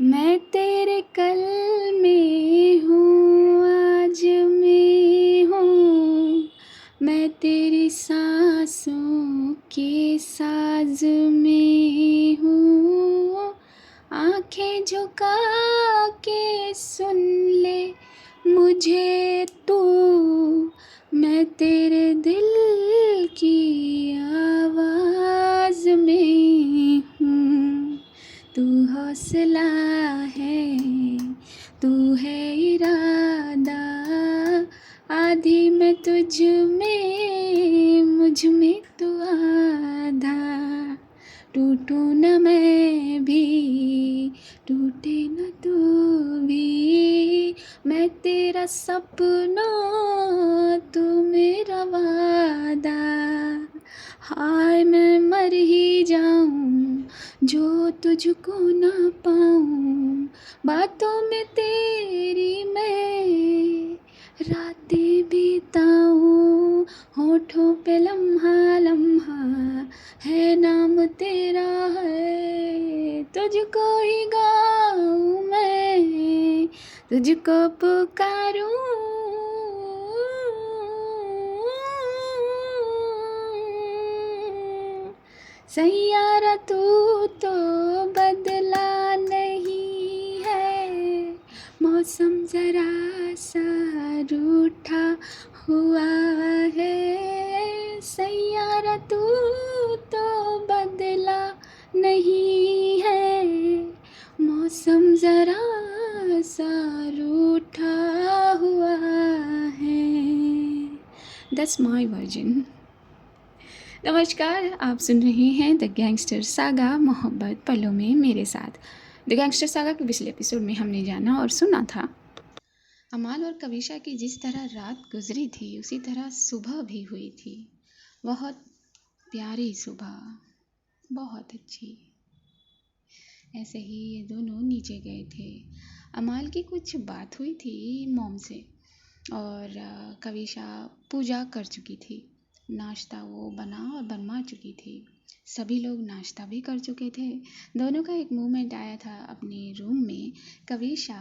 मैं तेरे कल में हूँ, आज मैं हूँ। मैं तेरी सांसों के साज में हूँ। आंखें झुका के सुन ले मुझे तू। मैं तेरे दिल की आवाज़ में हूँ। तू हौसला है, तू है इरादा। आधी मैं तुझ में, मुझ में तू आधा। टूटूं न मैं भी, टूटे न तू भी। मैं तेरा सपना, तू मेरा वादा। हाय मैं मर ही जाऊं जो तुझको ना पाऊं। बातों में तेरी मैं रातें बिताऊं। होठों पे लम्हा लम्हा है नाम तेरा है। तुझको ही गाऊं मैं, तुझको पुकारूं। सैयारा तू तो बदला नहीं है। मौसम जरा सा रूठा हुआ है। सैयारा तू तो बदला नहीं है। मौसम जरा सा रूठा हुआ है। That's my version. नमस्कार, आप सुन रहे हैं द गैंगस्टर सागा, मोहब्बत पलों में मेरे साथ। द गैंगस्टर सागा के पिछले एपिसोड में हमने जाना और सुना था अमाल और कविशा की जिस तरह रात गुजरी थी, उसी तरह सुबह भी हुई थी। बहुत प्यारी सुबह, बहुत अच्छी। ऐसे ही ये दोनों नीचे गए थे। अमाल की कुछ बात हुई थी मॉम से और कविशा पूजा कर चुकी थी। नाश्ता वो बना और बनवा चुकी थी। सभी लोग नाश्ता भी कर चुके थे। दोनों का एक मूवमेंट आया था अपने रूम में। कविशा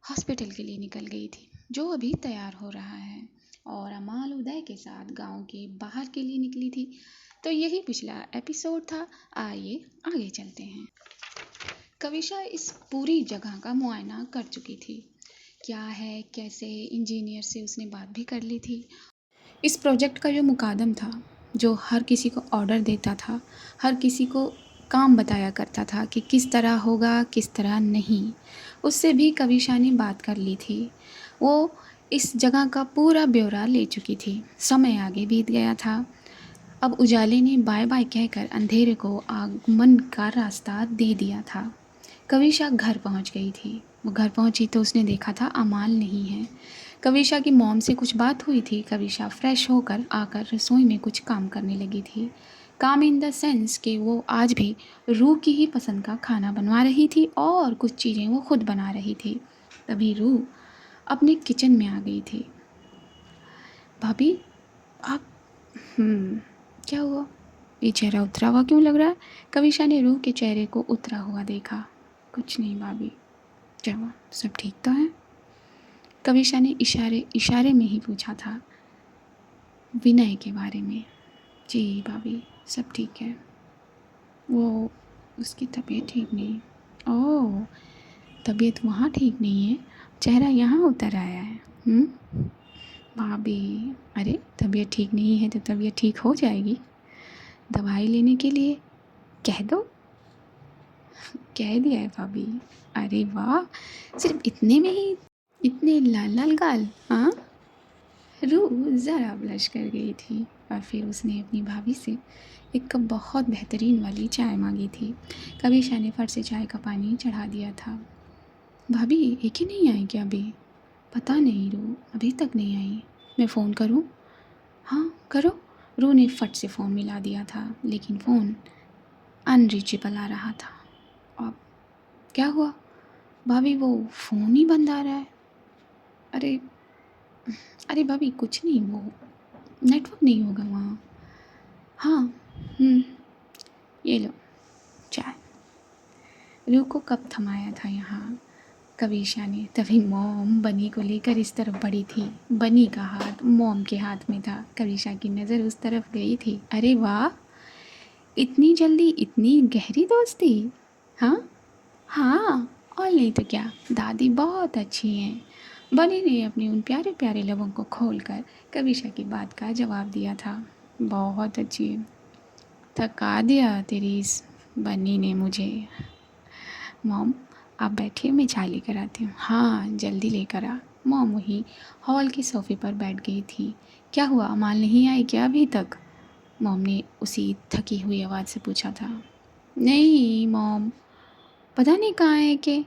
हॉस्पिटल के लिए निकल गई थी, जो अभी तैयार हो रहा है, और अमाल उदय के साथ गांव के बाहर के लिए निकली थी। तो यही पिछला एपिसोड था। आइए आगे चलते हैं। कविशा इस पूरी जगह का मुआयना कर चुकी थी। क्या है कैसे, इंजीनियर से उसने बात भी कर ली थी। इस प्रोजेक्ट का जो मुकादम था, जो हर किसी को ऑर्डर देता था, हर किसी को काम बताया करता था कि किस तरह होगा किस तरह नहीं, उससे भी कविशा ने बात कर ली थी। वो इस जगह का पूरा ब्यौरा ले चुकी थी। समय आगे बीत गया था। अब उजाले ने बाय बाय कहकर अंधेरे को आगमन का रास्ता दे दिया था। कविशा घर पहुंच गई थी। वो घर पहुंची तो उसने देखा था अमाल नहीं है। कविशा की मॉम से कुछ बात हुई थी। कविशा फ्रेश होकर आकर रसोई में कुछ काम करने लगी थी। काम इन द सेंस कि वो आज भी रूह की ही पसंद का खाना बनवा रही थी और कुछ चीज़ें वो खुद बना रही थी। तभी रूह अपने किचन में आ गई थी। भाभी आप क्या हुआ? ये चेहरा उतरा हुआ क्यों लग रहा है? कविशा ने रूह के चेहरे को उतरा हुआ देखा। कुछ नहीं भाभी, क्या हुआ? सब ठीक तो है? कविशा ने इशारे इशारे में ही पूछा था विनय के बारे में। जी भाभी, सब ठीक है। वो उसकी तबीयत ठीक नहीं। ओह, तबीयत वहाँ ठीक नहीं है, चेहरा यहाँ उतर आया है। भाभी, अरे तबीयत ठीक नहीं है तो तबीयत ठीक हो जाएगी। दवाई लेने के लिए कह दो। कह दिया है भाभी। अरे वाह, सिर्फ इतने में ही इतने लाल लाल गाल। हाँ, रूह ज़रा ब्लश कर गई थी और फिर उसने अपनी भाभी से एक कप बहुत बेहतरीन वाली चाय मांगी थी। कविशा ने फट से चाय का पानी चढ़ा दिया था। भाभी एक ही नहीं आई क्या अभी? पता नहीं रूह, अभी तक नहीं आई। मैं फ़ोन करूं? हाँ करो। रूह ने फट से फ़ोन मिला दिया था, लेकिन फ़ोन अनरीचेबल आ रहा था। अब क्या हुआ? भाभी वो फ़ोन ही बंद आ रहा है। अरे अरे भाभी कुछ नहीं, वो नेटवर्क नहीं होगा वहाँ। हाँ ये लो चाय। रूह को कब थमाया था यहाँ कविशा ने। तभी मॉम बनी को लेकर इस तरफ बढ़ी थी। बनी का हाथ मॉम के हाथ में था। कविशा की नज़र उस तरफ गई थी। अरे वाह, इतनी जल्दी इतनी गहरी दोस्ती। हाँ हाँ, और नहीं तो क्या, दादी बहुत अच्छी हैं। बनी ने अपने उन प्यारे प्यारे लबों को खोलकर कविशा की बात का जवाब दिया था। बहुत अच्छी है। थका दिया तेरी इस बनी ने मुझे। मॉम आप बैठिए, मैं चाय लेकर आती हूँ। हाँ जल्दी लेकर आ। मॉम वहीं हॉल के सोफे पर बैठ गई थी। क्या हुआ, अमाल नहीं आई क्या अभी तक? मॉम ने उसी थकी हुई आवाज़ से पूछा था। नहीं मॉम, पता नहीं कहाँ है कि।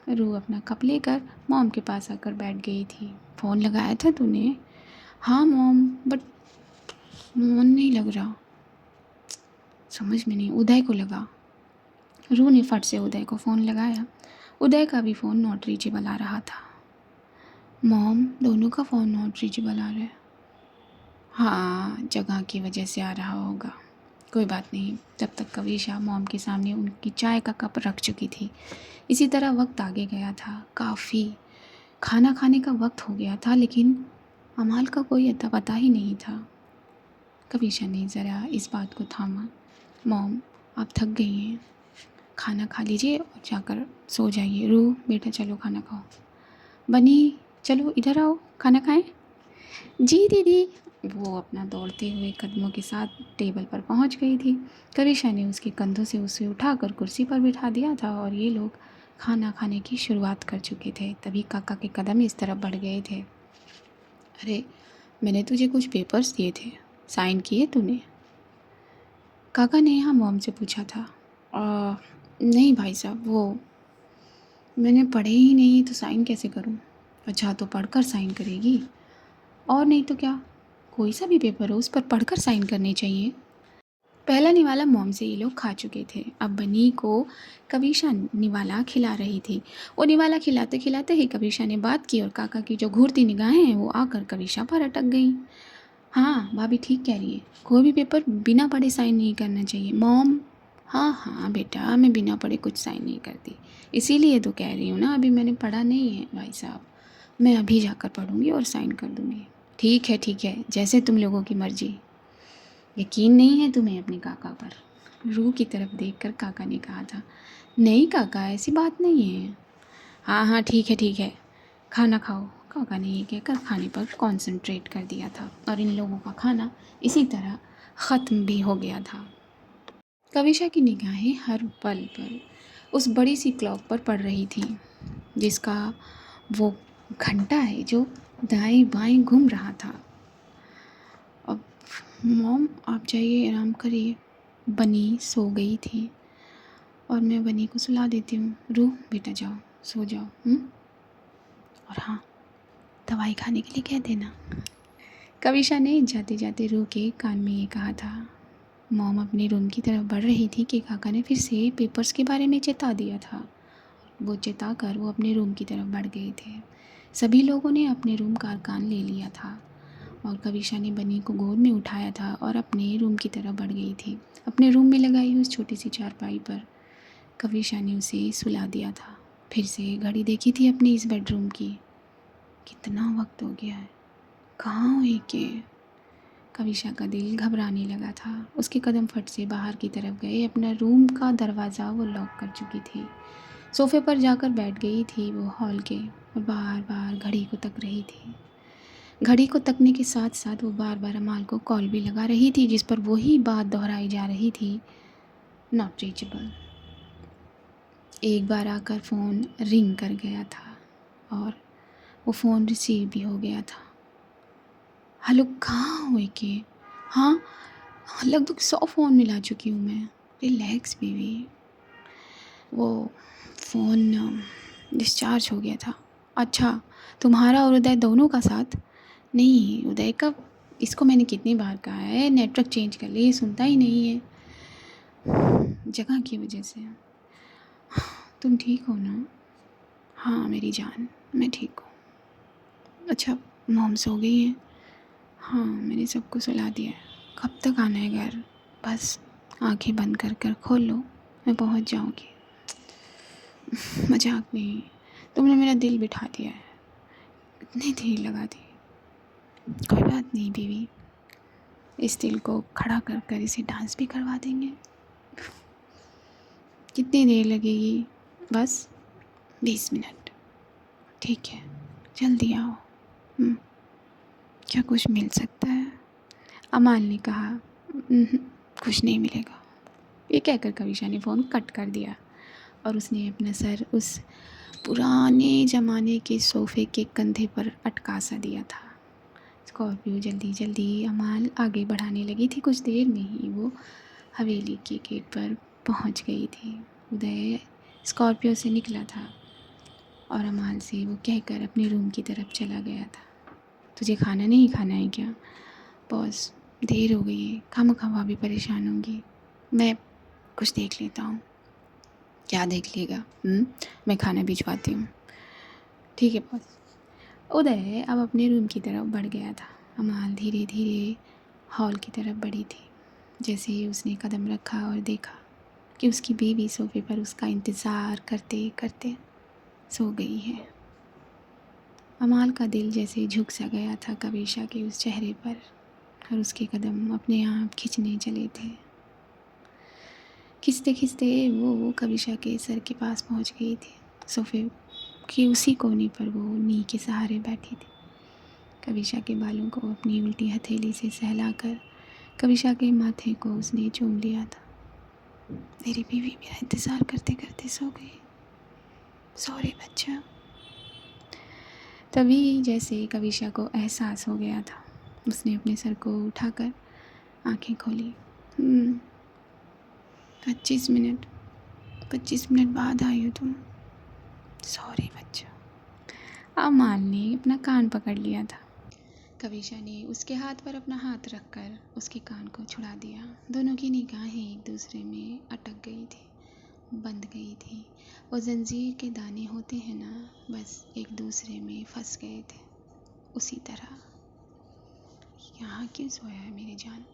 रू अपना कप लेकर मॉम के पास आकर बैठ गई थी। फ़ोन लगाया था तूने? हाँ मॉम, बट फ़ोन नहीं लग रहा। समझ में नहीं, उदय को लगा। रू ने फट से उदय को फ़ोन लगाया। उदय का भी फ़ोन नॉट रीचेबल आ रहा था। मॉम दोनों का फ़ोन नॉट रीचेबल आ रहा है। हाँ जगह की वजह से आ रहा होगा, कोई बात नहीं। तब तक कविशा मॉम के सामने उनकी चाय का कप रख चुकी थी। इसी तरह वक्त आगे गया था। काफ़ी खाना खाने का वक्त हो गया था, लेकिन अमाल का कोई अता पता ही नहीं था। कविशा ने ज़रा इस बात को थामा। मॉम आप थक गई हैं, खाना खा लीजिए और जाकर सो जाइए। रू बेटा चलो खाना खाओ। बनी चलो इधर आओ खाना खाएं। जी दीदी। वो अपना दौड़ते हुए कदमों के साथ टेबल पर पहुंच गई थी। करिशा ने उसके कंधों से उसे उठाकर कुर्सी पर बिठा दिया था और ये लोग खाना खाने की शुरुआत कर चुके थे। तभी काका के कदम इस तरफ बढ़ गए थे। अरे मैंने तुझे कुछ पेपर्स दिए थे, साइन किए तूने? काका ने यहाँ मॉम से पूछा था। नहीं भाई साहब, वो मैंने पढ़े ही नहीं तो साइन कैसे करूँ? अच्छा तो पढ़कर साइन करेगी, और नहीं तो क्या, कोई सा भी पेपर हो उस पर पढ़कर साइन करने चाहिए। पहला निवाला मॉम से ये लोग खा चुके थे। अब बनी को कविशा निवाला खिला रही थी। वो निवाला खिलाते खिलाते ही कविशा ने बात की और काका की जो घूरती निगाहें हैं वो आकर कविशा पर अटक गई। हाँ भाभी ठीक कह रही है, कोई भी पेपर बिना पढ़े साइन नहीं करना चाहिए मॉम। हाँ हाँ बेटा, मैं बिना पढ़े कुछ साइन नहीं करती, इसीलिए तो कह रही हूँ ना, अभी मैंने पढ़ा नहीं है भाई साहब, मैं अभी जाकर पढ़ूँगी और साइन कर दूँगी। ठीक है, जैसे तुम लोगों की मर्ज़ी। यकीन नहीं है तुम्हें अपने काका पर? रूह की तरफ देखकर काका ने कहा था। नहीं काका, ऐसी बात नहीं है। हाँ हाँ ठीक है, खाना खाओ। काका ने ये कहकर खाने पर कंसंट्रेट कर दिया था और इन लोगों का खाना इसी तरह ख़त्म भी हो गया था। कविशा की निगाहें हर पल पर उस बड़ी सी क्लॉक पर पड़ रही थी, जिसका वो घंटा है जो दाएं बाएं घूम रहा था। अब मॉम आप जाइए, आराम करिए। बनी सो गई थी और मैं बनी को सुला देती हूँ। रूह बेटा जाओ सो जाओ। और हाँ, दवाई खाने के लिए कह देना। कविशा ने जाते जाते रूह के कान में ये कहा था। मॉम अपने रूम की तरफ बढ़ रही थी कि काका ने फिर से पेपर्स के बारे में चेता दिया था। वो चेता कर वो अपने रूम की तरफ बढ़ गए थे। सभी लोगों ने अपने रूम का अर्कान ले लिया था और कविशा ने बनी को गोद में उठाया था और अपने रूम की तरफ बढ़ गई थी। अपने रूम में लगाई हुई उस छोटी सी चारपाई पर कविशा ने उसे सुला दिया था। फिर से घड़ी देखी थी अपने इस बेडरूम की। कितना वक्त हो गया है, कहाँ हुई के? कविशा का दिल घबराने लगा था। उसके कदम फट से बाहर की तरफ गए। अपना रूम का दरवाज़ा वो लॉक कर चुकी थी। सोफे पर जाकर बैठ गई थी वो हॉल के और बार बार घड़ी को तक रही थी। घड़ी को तकने के साथ साथ वो बार बार अमाल को कॉल भी लगा रही थी, जिस पर वही बात दोहराई जा रही थी, नॉट रीचेबल। एक बार आकर फ़ोन रिंग कर गया था और वो फ़ोन रिसीव भी हो गया था। हेलो कहाँ हुई के? हाँ लगभग 100 फ़ोन मिला चुकी हूँ मैं। Relax baby. वो फ़ोन डिस्चार्ज हो गया था। अच्छा तुम्हारा और उदय दोनों का साथ? नहीं उदय का, इसको मैंने कितनी बार कहा है नेटवर्क चेंज कर ले, सुनता ही नहीं है। जगह की वजह से। तुम ठीक हो ना? हाँ मेरी जान, मैं ठीक हूँ। अच्छा मॉम सो गई है? हाँ मैंने सबको सुला दिया है। कब तक आना है घर? बस आंखें बंद कर कर खोल लो, मैं पहुँच जाऊँगी। मजाक नहीं, तुमने मेरा दिल बिठा दिया है, इतनी देर लगा दी। कोई बात नहीं बीवी, इस दिल को खड़ा कर कर इसे डांस भी करवा देंगे। कितनी देर लगेगी? बस 20 मिनट। ठीक है, जल्दी आओ। क्या कुछ मिल सकता है? अमाल ने कहा। कुछ नहीं मिलेगा। ये कहकर कविशा ने फ़ोन कट कर दिया और उसने अपना सर उस पुराने ज़माने के सोफ़े के कंधे पर अटका सा दिया था। स्कॉर्पियो जल्दी जल्दी अमाल आगे बढ़ाने लगी थी। कुछ देर में ही वो हवेली के गेट पर पहुंच गई थी। उदय स्कॉर्पियो से निकला था और अमाल से वो कहकर अपने रूम की तरफ चला गया था। तुझे खाना नहीं खाना है क्या? बॉस, देर हो गई है, खामखा भी परेशान होंगी। मैं कुछ देख लेता हूँ। क्या देख लेगा? मैं खाना भिजवाती हूँ। ठीक है बॉस। उदय अब अपने रूम की तरफ बढ़ गया था। अमाल धीरे धीरे हॉल की तरफ बढ़ी थी। जैसे ही उसने कदम रखा और देखा कि उसकी बीवी सोफे पर उसका इंतज़ार करते करते सो गई है, अमाल का दिल जैसे झुक सा गया था कविशा के उस चेहरे पर और उसके कदम अपने आप खींचने चले थे। खींचते खींचते वो कविशा के सर के पास पहुंच गई थी। सोफे के उसी कोने पर वो नी के सहारे बैठी थी। कविशा के बालों को अपनी उल्टी हथेली से सहलाकर कविशा के माथे को उसने चूम लिया था। मेरी बीवी मेरा इंतज़ार करते करते सो गई। सॉरी बच्चा। तभी जैसे कविशा को एहसास हो गया था, उसने अपने सर को उठाकर आंखें खोली। 25 मिनट बाद आई हो तुम। सॉरी बच्चा। अमाल ने अपना कान पकड़ लिया था। कविशा ने उसके हाथ पर अपना हाथ रखकर उसके कान को छुड़ा दिया। दोनों की निगाहें एक दूसरे में अटक गई थी, बंध गई थी। वो जंजीर के दाने होते हैं ना, बस एक दूसरे में फंस गए थे। उसी तरह। यहाँ क्यों सोया है मेरी जान?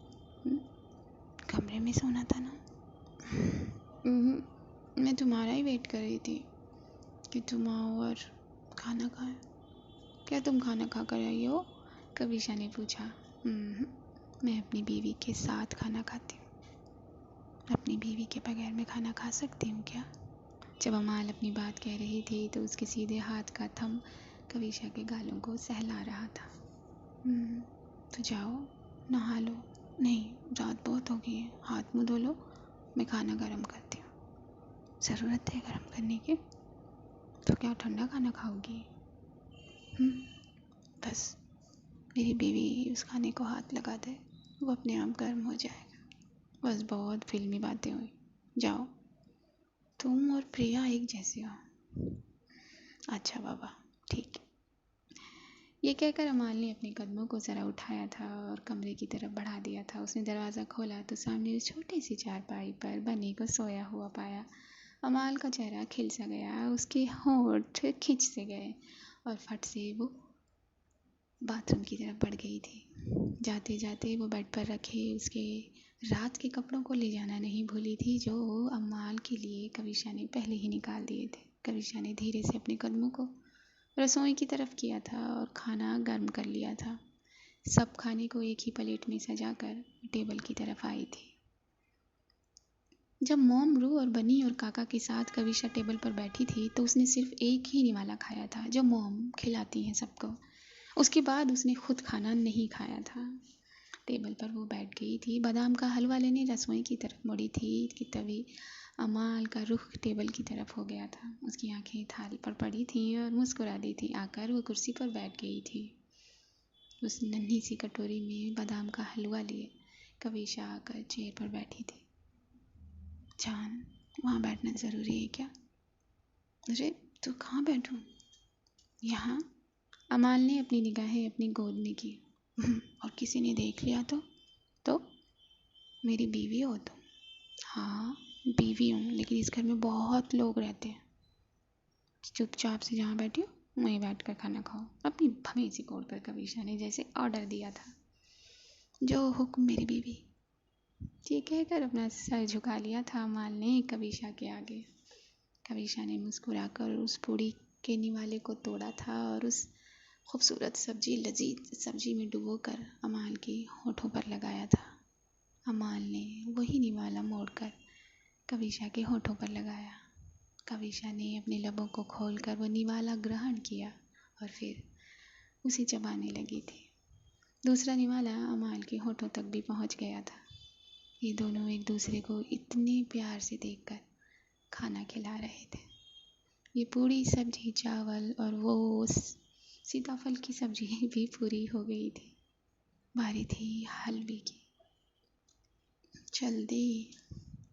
कमरे में सोना था ना? मैं तुम्हारा ही वेट कर रही थी कि तुम आओ और खाना खाए। क्या तुम खाना खा कर आई हो? कविशा ने पूछा। मैं अपनी बीवी के साथ खाना खाती हूँ। अपनी बीवी के बगैर मैं खाना खा सकती हूँ क्या? जब अमाल अपनी बात कह रही थी तो उसके सीधे हाथ का थंब कविशा के गालों को सहला रहा था। तो जाओ नहा लो। नहीं, रात बहुत हो गई है, हाथ मुँह धो लो, मैं खाना गर्म करती हूँ। ज़रूरत है गर्म करने की? तो क्या ठंडा खाना खाओगी? बस मेरी बीवी उस खाने को हाथ लगा दे, वो अपने आप गर्म हो जाएगा। बस बहुत फिल्मी बातें हुई। जाओ, तुम और प्रिया एक जैसे हो। अच्छा बाबा, ठीक है। ये कहकर अमाल ने अपने कदमों को ज़रा उठाया था और कमरे की तरफ बढ़ा दिया था। उसने दरवाज़ा खोला तो सामने उस छोटी सी चारपाई पर बनी को सोया हुआ पाया। अमाल का चेहरा खिल सा गया, उसके होंठ खिंच से गए और फट से वो बाथरूम की तरफ बढ़ गई थी। जाते जाते वो बेड पर रखे उसके रात के कपड़ों को ले जाना नहीं भूली थी, जो अमाल के लिए कविशा ने पहले ही निकाल दिए थे। कविशा ने धीरे से अपने कदमों को रसोई की तरफ किया था और खाना गर्म कर लिया था। सब खाने को एक ही प्लेट में सजाकर टेबल की तरफ आई थी। जब मॉम, रू और बनी और काका के साथ कविशा टेबल पर बैठी थी तो उसने सिर्फ एक ही निवाला खाया था, जो मॉम खिलाती हैं सबको। उसके बाद उसने खुद खाना नहीं खाया था। टेबल पर वो बैठ गई थी, बादाम का हलवा लेने रसोई की तरफ मुड़ी थी कि तभी अमाल का रुख टेबल की तरफ हो गया था। उसकी आंखें थाली पर पड़ी थीं और मुस्कुरा दी थी। आकर वो कुर्सी पर बैठ गई थी। उस नन्ही सी कटोरी में बादाम का हलवा लिए कविशा आकर चेयर पर बैठी थी। जान, वहाँ बैठना ज़रूरी है क्या? अरे तो कहाँ बैठूं? यहाँ। अमाल ने अपनी निगाहें अपनी गोद में की। और किसी ने देख लिया तो मेरी बीवी हो तुम? हाँ बीवी हूँ, लेकिन इस घर में बहुत लोग रहते हैं। चुपचाप से जहाँ बैठी हो वहीं बैठ कर खाना खाओ। अपनी भवेसी कोड पर कविशा ने जैसे ऑर्डर दिया था। जो हुक्म मेरी बीवी। ये कहकर अपना सर झुका लिया था अमाल ने कविशा के आगे। कविशा ने मुस्कुराकर उस पूड़ी के निवाले को तोड़ा था और उस खूबसूरत लजीज सब्जी में डुबोकर अमाल के होठों पर लगाया था। अमाल ने वही निवाला मोड़कर कविशा के होठों पर लगाया। कविशा ने अपने लबों को खोलकर वो निवाला ग्रहण किया और फिर उसे चबाने लगी थी। दूसरा निवाला अमाल के होठों तक भी पहुंच गया था। ये दोनों एक दूसरे को इतने प्यार से देखकर खाना खिला रहे थे। ये पूरी सब्जी, चावल और वो सीताफल की सब्जी भी पूरी हो गई थी। बारी थी हलवे की। जल्दी,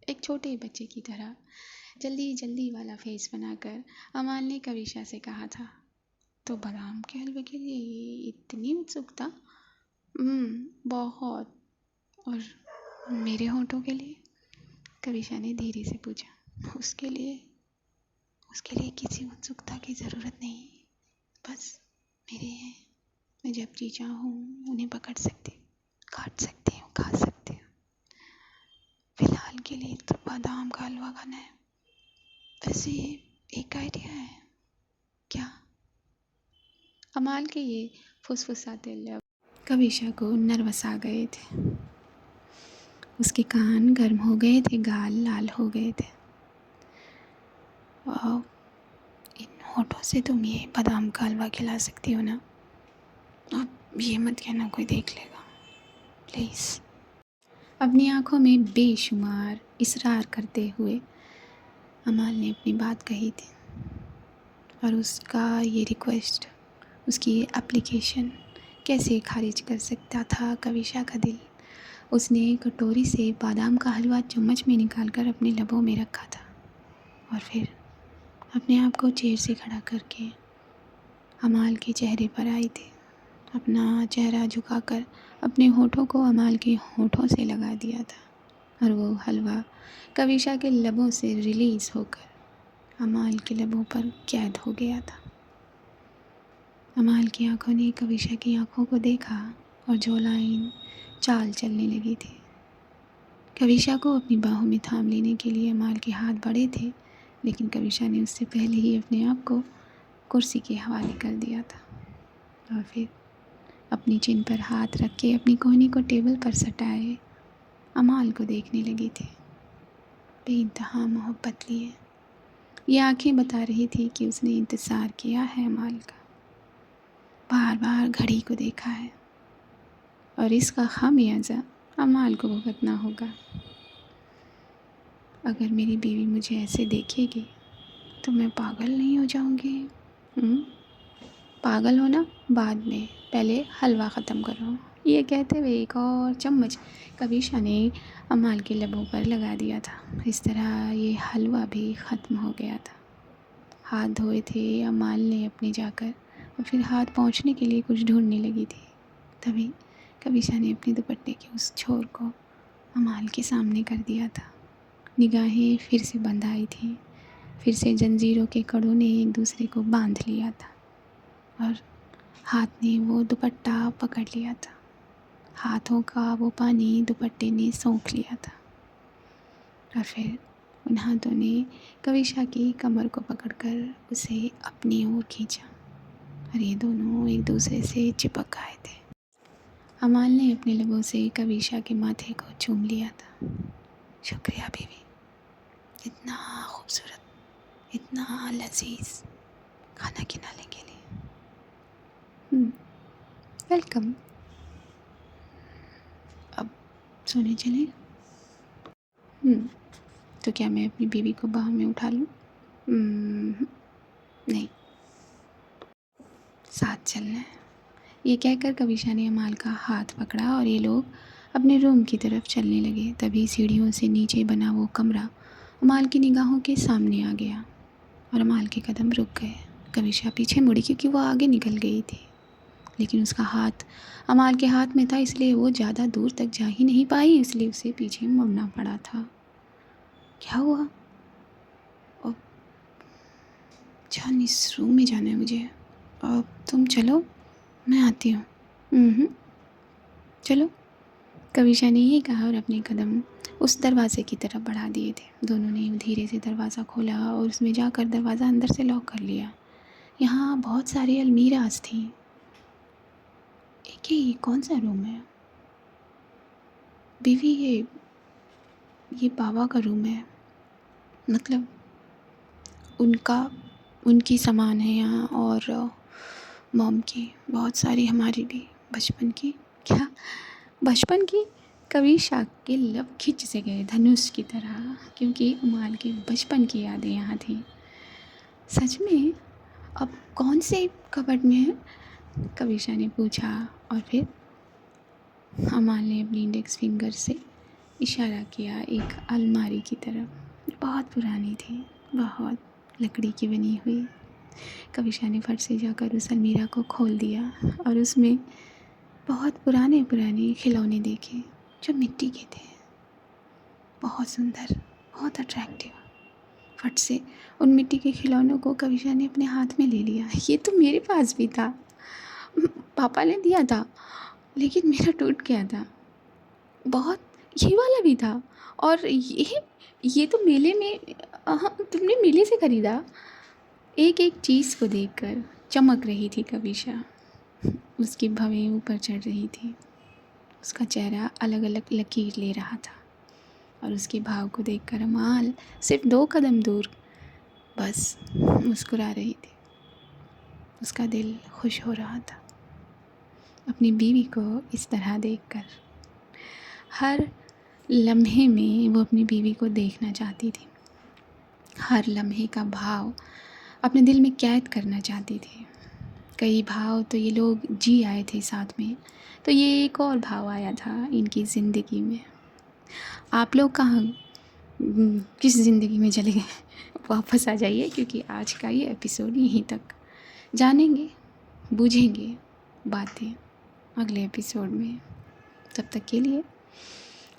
एक छोटे बच्चे की तरह जल्दी जल्दी वाला फेस बनाकर अमाल ने कविशा से कहा था, तो बादाम के हलवे के लिए इतनी उत्सुकता? बहुत। और मेरे होठों के लिए? कविशा ने धीरे से पूछा। उसके लिए किसी उत्सुकता की ज़रूरत नहीं, बस मेरे हैं। मैं जब जी चाहूँ उन्हें पकड़ सकती, काट सकती हूँ, खा सकती हूँ। फिलहाल के लिए तो बादाम का हलवा खाना है। वैसे एक आइडिया है क्या? अमाल के ये फुसफुसाते लब कविशा को नर्वस आ गए थे। उसके कान गर्म हो गए थे, गाल लाल हो गए थे। इन होठों से तुम ये बादाम का हलवा खिला सकती हो ना? अब ये मत कहना कोई देख लेगा, प्लीज़। अपनी आंखों में बेशुमार इसरार करते हुए अमाल ने अपनी बात कही थी और उसका ये रिक्वेस्ट, उसकी ये एप्लीकेशन कैसे खारिज कर सकता था कविशा का दिल। उसने कटोरी से बादाम का हलवा चम्मच में निकालकर अपने लबों में रखा था और फिर अपने आप को चेयर से खड़ा करके अमाल के चेहरे पर आई थी। अपना चेहरा झुकाकर अपने होठों को अमाल के होठों से लगा दिया था और वो हलवा कविशा के लबों से रिलीज़ होकर अमाल के लबों पर कैद हो गया था। अमाल की आंखों ने कविशा की आंखों को देखा और जो लाइन चाल चलने लगी थी। कविशा को अपनी बाहों में थाम लेने के लिए अमाल के हाथ बढ़े थे, लेकिन कविशा ने उससे पहले ही अपने आप को कुर्सी के हवाले कर दिया था और फिर अपनी चिन पर हाथ रख के अपनी कोहनी को टेबल पर सटाए अमाल को देखने लगी थी बेइंतहा मोहब्बत लिए। ये आंखें बता रही थी कि उसने इंतज़ार किया है अमाल का, बार बार घड़ी को देखा है और इसका खामियाजा अमाल को भुगतना होगा। अगर मेरी बीवी मुझे ऐसे देखेगी तो मैं पागल नहीं हो जाऊंगी? पागल होना बाद में, पहले हलवा ख़त्म करो। ये कहते हुए एक और चम्मच कविशा ने अमाल के लबों पर लगा दिया था। इस तरह ये हलवा भी ख़त्म हो गया था। हाथ धोए थे अमाल ने अपने जाकर और फिर हाथ पहुँचने के लिए कुछ ढूंढने लगी थी। तभी कविशा ने अपने दुपट्टे के उस छोर को अमाल के सामने कर दिया था। निगाहें फिर से बंध आई थी। फिर से जंजीरों के कड़ों ने एक दूसरे को बांध लिया था और हाथ ने वो दुपट्टा पकड़ लिया था। हाथों का वो पानी दुपट्टे ने सोख लिया था और फिर उन हाथों ने कविशा की कमर को पकड़कर उसे अपनी ओर खींचा और ये दोनों एक दूसरे से चिपक आए थे। अमाल ने अपने लबों से कविशा के माथे को चूम लिया था। शुक्रिया बीवी, इतना खूबसूरत, इतना लजीज खाना खिलाने के लिए। वेलकम। अब सोने चले? तो क्या मैं अपनी बीवी को बाहों में उठा लूँ? नहीं, साथ चलना है। ये कहकर कविशा ने अमाल का हाथ पकड़ा और ये लोग अपने रूम की तरफ चलने लगे। तभी सीढ़ियों से नीचे बना वो कमरा अमाल की निगाहों के सामने आ गया और अमाल के कदम रुक गए। कविशा पीछे मुड़ी क्योंकि वो आगे निकल गई थी, लेकिन उसका हाथ अमाल के हाथ में था, इसलिए वो ज़्यादा दूर तक जा ही नहीं पाई, इसलिए उसे पीछे मुड़ना पड़ा था। क्या हुआ? अब जान, इस रूम में जाना है मुझे। अब तुम चलो, मैं आती हूँ। चलो, कविशा ने ये कहा और अपने कदम उस दरवाज़े की तरफ बढ़ा दिए थे। दोनों ने धीरे से दरवाज़ा खोला और उसमें जाकर दरवाज़ा अंदर से लॉक कर लिया। यहाँ बहुत सारी अलमीराज थी। एक ही कौन सा रूम है? बीवी, ये बाबा का रूम है। मतलब उनकी सामान है यहाँ, और मॉम की बहुत सारी, हमारी भी बचपन की। क्या बचपन की? कविशा के लब खिंच से गए धनुष की तरह, क्योंकि उमाल की बचपन की यादें यहाँ थी। सच में? अब कौन से कबर्ड में है? कविशा ने पूछा, और फिर अमाल ने अपनी इंडेक्स फिंगर से इशारा किया एक अलमारी की तरफ। बहुत पुरानी थी, बहुत, लकड़ी की बनी हुई। कविशा ने फट से जाकर उस अलमीरा को खोल दिया और उसमें बहुत पुराने पुराने खिलौने देखे जो मिट्टी के थे। बहुत सुंदर, बहुत अट्रैक्टिव। फट से उन मिट्टी के खिलौनों को कविशा ने अपने हाथ में ले लिया। ये तो मेरे पास भी था, पापा ने दिया था, लेकिन मेरा टूट गया था। बहुत, ये वाला भी था। और ये तो मेले में, तुमने मेले से खरीदा? एक एक चीज़ को देखकर चमक रही थी कविशा। उसकी भवें ऊपर चढ़ रही थी। उसका चेहरा अलग अलग लकीर ले रहा था, और उसके भाव को देखकर अमाल सिर्फ 2 कदम दूर बस मुस्कुरा रही थी। उसका दिल खुश हो रहा था अपनी बीवी को इस तरह देखकर। हर लम्हे में वो अपनी बीवी को देखना चाहती थी। हर लम्हे का भाव अपने दिल में कैद करना चाहती थी। कई भाव तो ये लोग जी आए थे साथ में, तो ये एक और भाव आया था इनकी ज़िंदगी में। आप लोग कहाँ, किस ज़िंदगी में चले गए? वापस आ जाइए, क्योंकि आज का ये एपिसोड यहीं तक। जानेंगे, बूझेंगे बातें अगले एपिसोड में। तब तक के लिए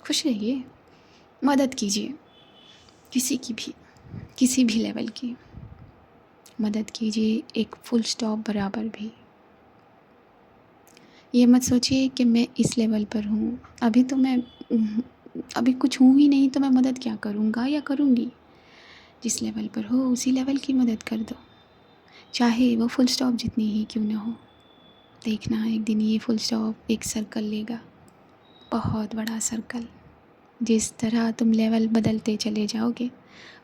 खुश रहिए, मदद कीजिए, किसी भी लेवल की मदद कीजिए, एक फुल स्टॉप बराबर भी। ये मत सोचिए कि मैं इस लेवल पर हूँ, अभी कुछ हूँ ही नहीं तो मैं मदद क्या करूँगा या करूँगी। जिस लेवल पर हो उसी लेवल की मदद कर दो, चाहे वो फुल स्टॉप जितनी ही क्यों ना हो। देखना एक दिन ये फुल स्टॉप एक सर्कल लेगा, बहुत बड़ा सर्कल। जिस तरह तुम लेवल बदलते चले जाओगे,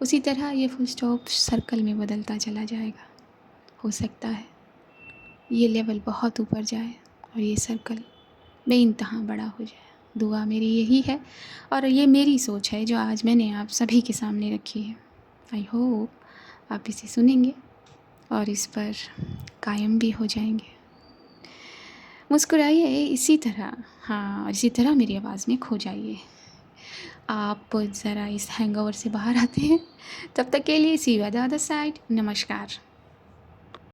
उसी तरह ये फुल स्टॉप सर्कल में बदलता चला जाएगा। हो सकता है ये लेवल बहुत ऊपर जाए और ये सर्कल बेइंतहा बड़ा हो जाए। दुआ मेरी यही है, और ये मेरी सोच है जो आज मैंने आप सभी के सामने रखी है। आई होप आप इसे सुनेंगे और इस पर कायम भी हो जाएंगे। मुस्कुराइए इसी तरह, हाँ, और इसी तरह मेरी आवाज़ में खो जाइए। आप ज़रा इस हैंगओवर से बाहर आते हैं। तब तक के लिए see you at the other side. नमस्कार।